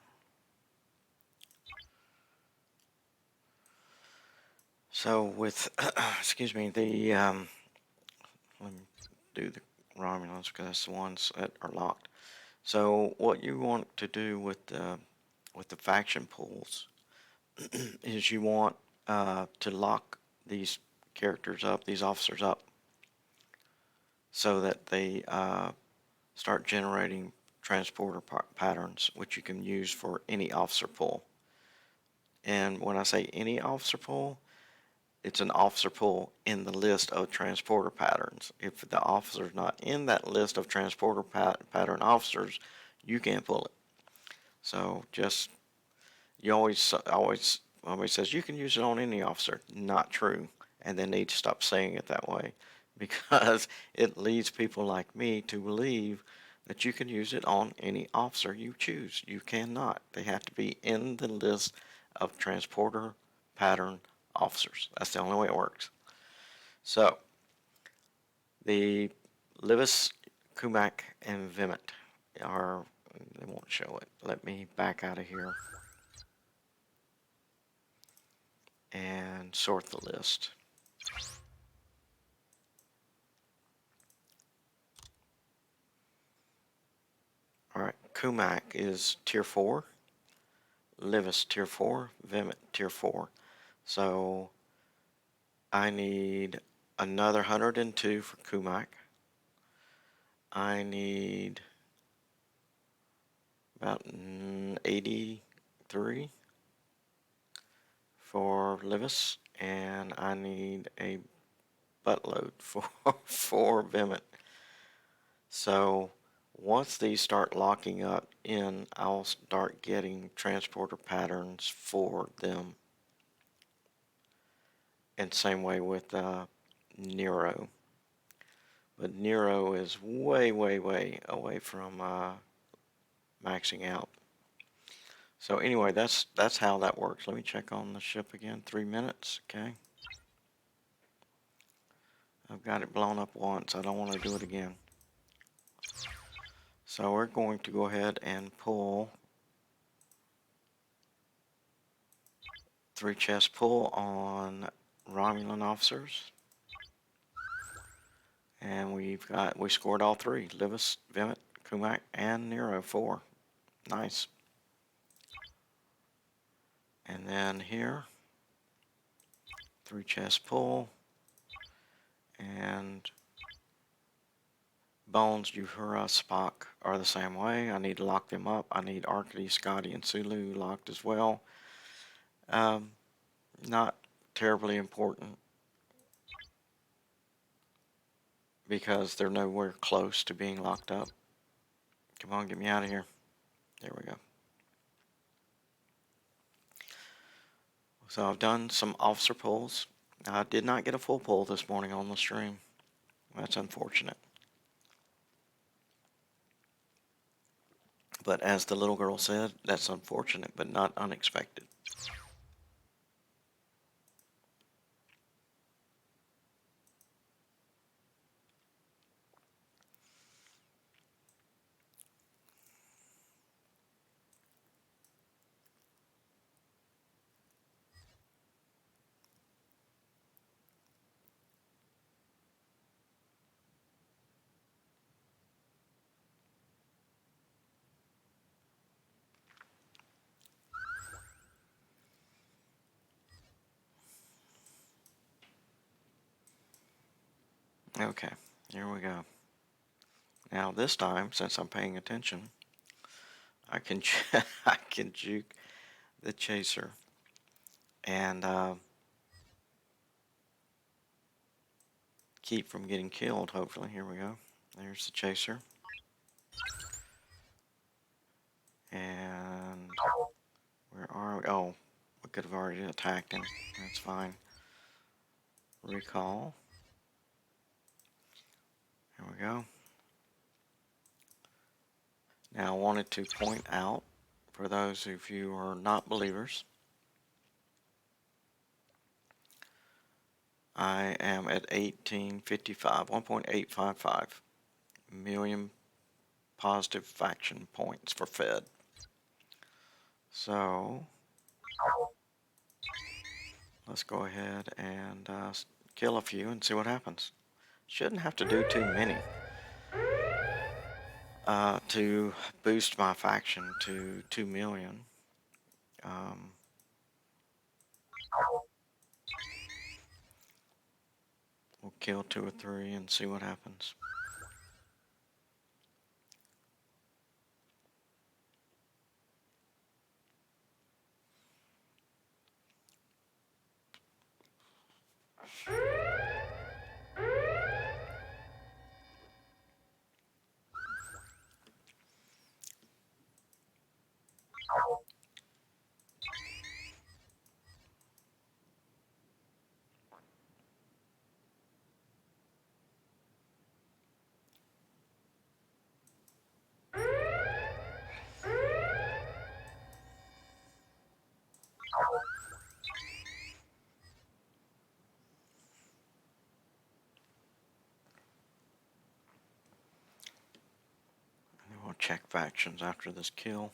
So with, excuse me, the, let me do the Romulans because that's the ones that are locked. So what you want to do with the faction pools is you want to lock these characters up, these officers up, so that they start generating transporter patterns, which you can use for any officer pool. And when I say any officer pool, it's an officer pool in the list of transporter patterns. If the officer is not in that list of transporter pattern officers, you can't pull it. So just, you always says you can use it on any officer. Not true. And they need to stop saying it that way, because it leads people like me to believe that you can use it on any officer you choose. You cannot. They have to be in the list of transporter pattern officers. That's the only way it works. So the Livis, Kumak, and Vimit are, they won't show it. Let me back out of here and sort the list. Alright, Kumak is tier 4, Livis tier 4, Vimit tier 4. So I need another 102 for Kumak. I need about 83 for Livis, and I need a buttload for Vimit. So once these start locking up in, I'll start getting transporter patterns for them. And same way with Nero. But Nero is way away from maxing out. So anyway, that's how that works. Let me check on the ship again. 3 minutes, okay. I've got it blown up once. I don't want to do it again. So we're going to go ahead and pull 3 chest pull on Romulan officers. And we scored all 3. Livis, Vimit, Kumak, and Nero 4. Nice. And then here, 3 chest pull. And Bones, Uhura, Spock are the same way. I need to lock them up. I need Arkady, Scotty, and Sulu locked as well. Not terribly important because they're nowhere close to being locked up. Come on, get me out of here. There we go. So I've done some officer pulls. I did not get a full pull this morning on the stream. That's unfortunate. But as the little girl said, that's unfortunate, but not unexpected. Okay, here we go. Now this time, since I'm paying attention, I can I can juke the chaser and keep from getting killed, hopefully. Here we go. There's the chaser. And where are we? Oh, we could have already attacked him. That's fine. Recall. There we go. Now I wanted to point out, for those of you who are not believers, I am at 1855, 1.855 million positive faction points for Fed. So let's go ahead and kill a few and see what happens. Shouldn't have to do too many to boost my faction to 2 million. We'll kill 2 or 3 and see what happens. We'll check factions after this kill.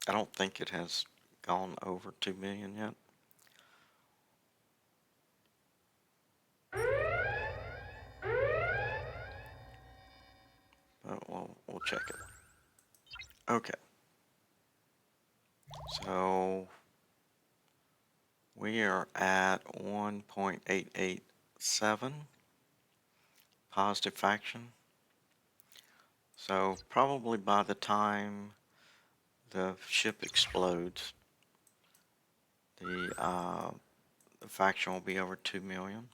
I don't think it has gone over 2 million yet. But we'll check it. Okay. So we are at 1.887 positive faction. So probably by the time the ship explodes, the faction will be over 2 million.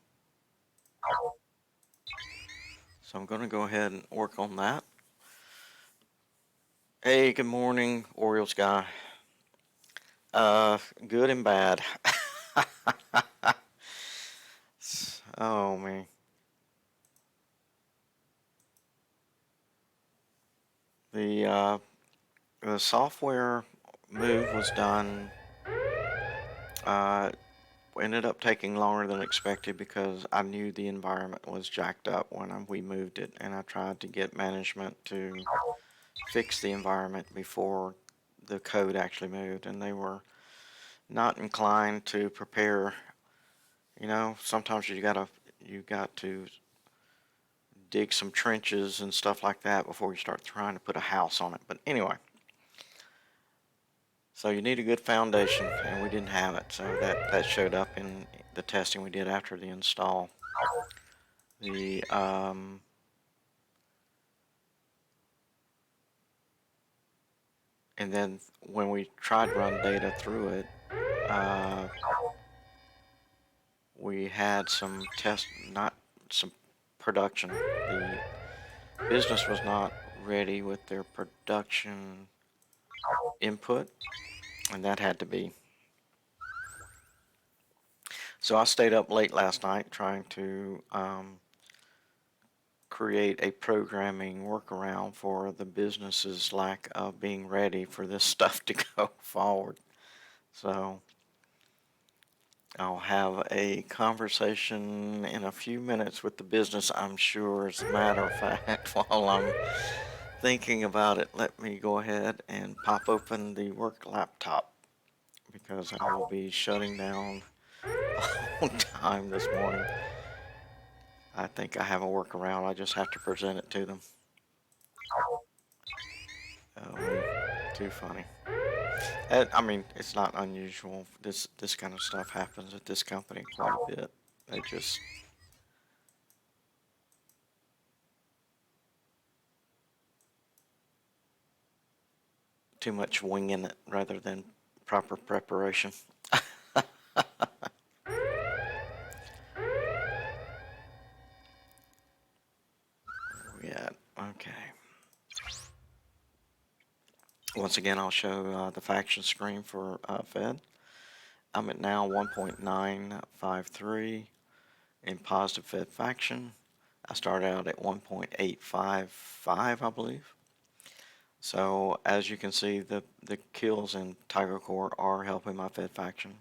So I'm going to go ahead and work on that. Hey, good morning, Orioles guy. Good and bad. Oh, man. The software move was done ended up taking longer than expected because I knew the environment was jacked up when we moved it, and I tried to get management to fix the environment before the code actually moved, and they were not inclined to prepare. Sometimes you got to dig some trenches and stuff like that before you start trying to put a house on it. But anyway, so you need a good foundation, and we didn't have it, so that showed up in the testing we did after the install. The and then when we tried to run data through it, we had some not some production. The business was not ready with their production input, and that had to be. So I stayed up late last night trying to create a programming workaround for the business's lack of being ready for this stuff to go forward. So I'll have a conversation in a few minutes with the business, I'm sure. As a matter of fact, while I'm thinking about it, let me go ahead and pop open the work laptop, because I will be shutting down on time this morning. I think I have a workaround. I just have to present it to them. Too funny. I mean, it's not unusual. This kind of stuff happens at this company quite a bit. They just too much winging it rather than proper preparation. Yeah. Okay. Once again, I'll show the faction screen for Fed. I'm at now 1.953 in positive Fed faction. I started out at 1.855, I believe. So as you can see, the kills in Tiger Core are helping my Fed faction.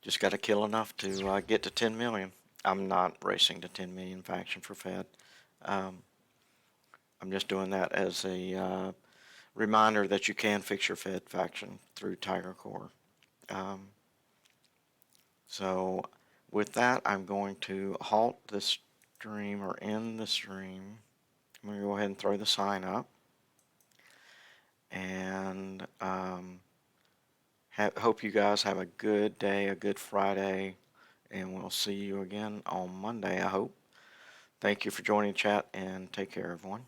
Just got to kill enough to get to 10 million. I'm not racing to 10 million faction for Fed. I'm just doing that as a reminder that you can fix your Fed faction through Tiger Core. So with that, I'm going to halt this stream or end the stream. I'm going to go ahead and throw the sign up. And hope you guys have a good day, a good Friday, and we'll see you again on Monday, I hope. Thank you for joining chat, and take care, everyone.